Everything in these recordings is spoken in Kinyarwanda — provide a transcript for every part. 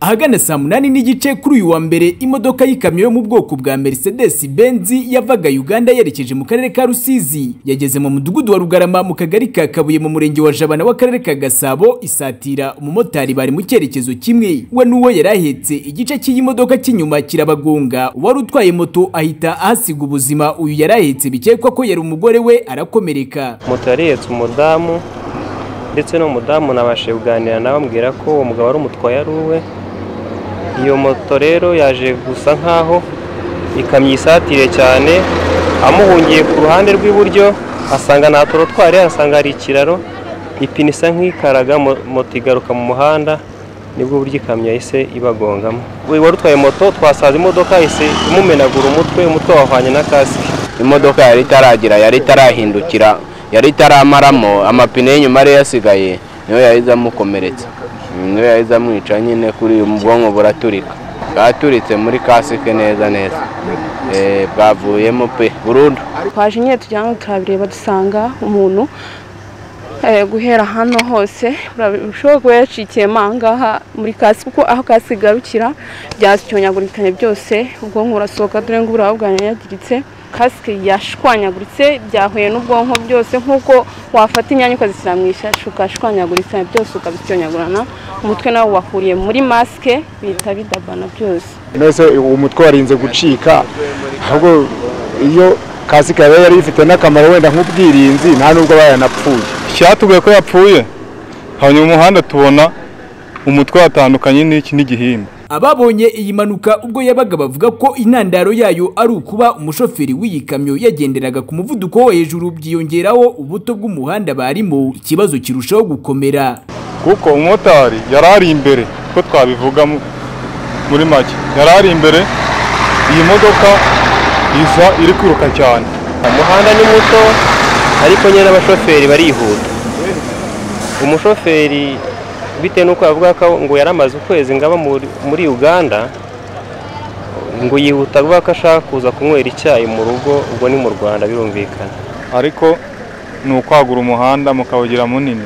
Ahagana saa 8 n'igice kuri uyu wa mbere imodoka y'ikamyo yo mu bwoko bwa Mercedes Benz yavaga Uganda yerekeje mu karere ka Rusizi yageze mu mudugudu wa Rugarama mu kagari ka Kabuye mu murenge wa Jabana wa karere ka Gasabo isatira umumotari bari mu cyerekezo kimwe we nuwo yarahetse igice cy'iyi modoka cy'inyuma kirabagonga wari utwaye moto ahita ahasiga ubuzima uyu yarahetse bikekwa ko yari umugore we arakomereka. Moto yarihetse umudamu ndetse no mudamu nabashe kuganira nawe ambwira ko uwo mugabo ari umutwe ari uwe. Iyo moto rero yaje gusa nkaho ikamyisatire cyane amuhungiye ku ruhande rw'iburyo asanga nta torotwari asanga ari ikiraro ipine isa nk'ikaraga moto igaruka mu muhanda nibwo buryo ikamyo yahise ibagongamo. Wari utwaye moto twasaza imodoka yahise imumenagura umutwe wahwanye na kasike. Imodoka yari itaragira yari itarahindukira yari itaramaramo amapine y'inyuma yari yasigaye niyo yahize amukomeretsa niyo yahize amwica nyine kuri uyu bwonko buraturika bwaturitse muri kasike neza bwavuyemo pe burundu. Twaje nyine tujya ngo turabireba dusanga umuntu guhera hano hose ushobora kuba yacikiye mangaha muri kasike kuko aho kasike igarukira byasyonyagurikanye byose ubwonko burasohoka dore ngo burabwanyagiritse. Kasike yashwanyaguritse byahuye n'ubwonko byose nkuko wafata inyanya ukazishyira mu ishashi ukashwanyaguritse byose ukabisyonyagurana umutwe nawo wahuriye muri maske bita bidabana byose. Nese umutwe warinze gucika ahubwo iyo kasike yari ifite n'akamaro wenda nk'ubwirinzi nta nubwo bayanapfuye. Cyatuguye ko yapfuye hanyuma umuhanda tubona umutwe watandukanye n'iki n'igihimba. Ababonye iyi manuka ubwo yabaga bavuga ko intandaro yayo ari ukuba umushoferi w'iyi kamyo yagenderaga ku muvuduko wo hejuru byiyongeraho ubuto bw'umuhanda barimo ikibazo kirushaho gukomera kuko umumotari yarari imbere ko twabivuga muri make yarari imbere iyi modoka iza iri kwiruka cyane. Umuhanda ni muto ariko nyine abashoferi barihuta. Umushoferi bitewe nuko avuga ko ngo yaramaze ukwezi ngaba muri Uganda ngo yihuta avuga ko ashaka kuza kunywera icyayi mu rugo ubwo ni mu Rwanda birumvikana ariko ni ukwagura umuhanda mukawugira munini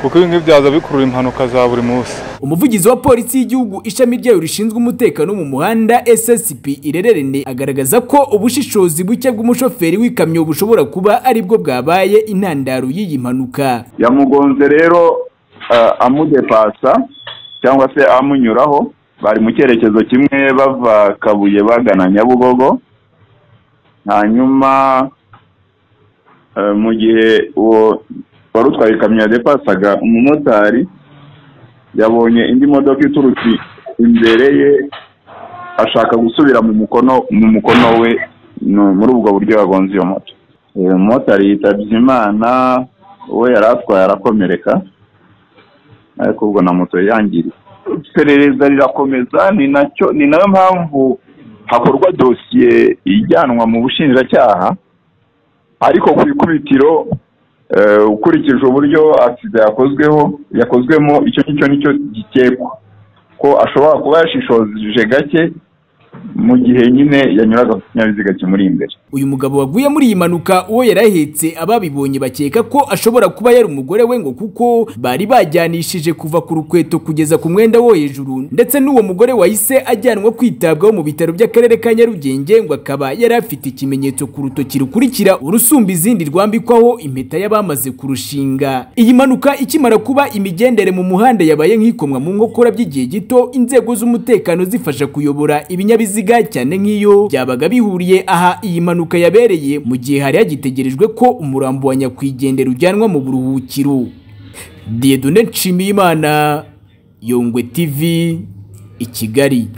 kuko ibi byaza bikurura impanuka za buri munsi. Umuvugizi wa polisi y'igihugu ishami ryayo rishinzwe umutekano mu muhanda SSP Irererene agaragaza ko ubushishozi buke bw'umushoferi w'ikamyo bushobora kuba ari bwo bwabaye intandaro y'iyi mpanuka. Yamugonze rero amudepasa cyangwa se amunyuraho bari mu cyerekezo kimwe bava Kabuye bagana Nyabugogo hanyuma mu gihe uwo wari utwaye ikamyo yadepasaga umumotari yabonye indi modoka iturutse imbere ye ashaka gusubira mu mukono we muri ubwo buryo yagonze iyo moto. Umumotari yitabye Imana we yari atwaye arakomereka ariko ubwo na moto yangiritse. Iperereza rirakomeza ni nayo mpamvu hakorwa dosiye ijyanwa mu bushinjacyaha ariko ku ikubitiro ukurikije uburyo accident yakozwemo icyo nicyo gikekwa ko ashobora kuba yashishoje gake mu gihe nyine yanyuraga ku kinyabiziga kimuri imbere. Uyu mugabo waguye muri iyi manuka uwo yarahetse ababibonye bakeka ko ashobora kuba yari umugore we ngo kuko bari bajyanishije kuva ku rukweto kugeza ku mwenda wo hejuru ndetse n'uwo mugore wahise ajyanwa kwitabwaho mu bitaro by'akarere ka Nyarugenge ngo akaba yari afite ikimenyetso ku rutoki rukurikira urusumba izindi rwambikwaho impeta y'abamaze kurushinga. Iyi manuka ikimara kuba imigendere mu muhanda yabaye nk'ikomwa mu nkokora by'igihe gito inzego z'umutekano zifasha kuyobora ibinyabiziga cyane nk'iyo byabaga bihuriye aha iyi manuka yabereye mu gihe hari hagitegerejwe ko umurambo wa nyakwigendera ujyanwa mu buruhukiro. Dieudonne Nshimiyimana, Yongwe TV, i Kigali.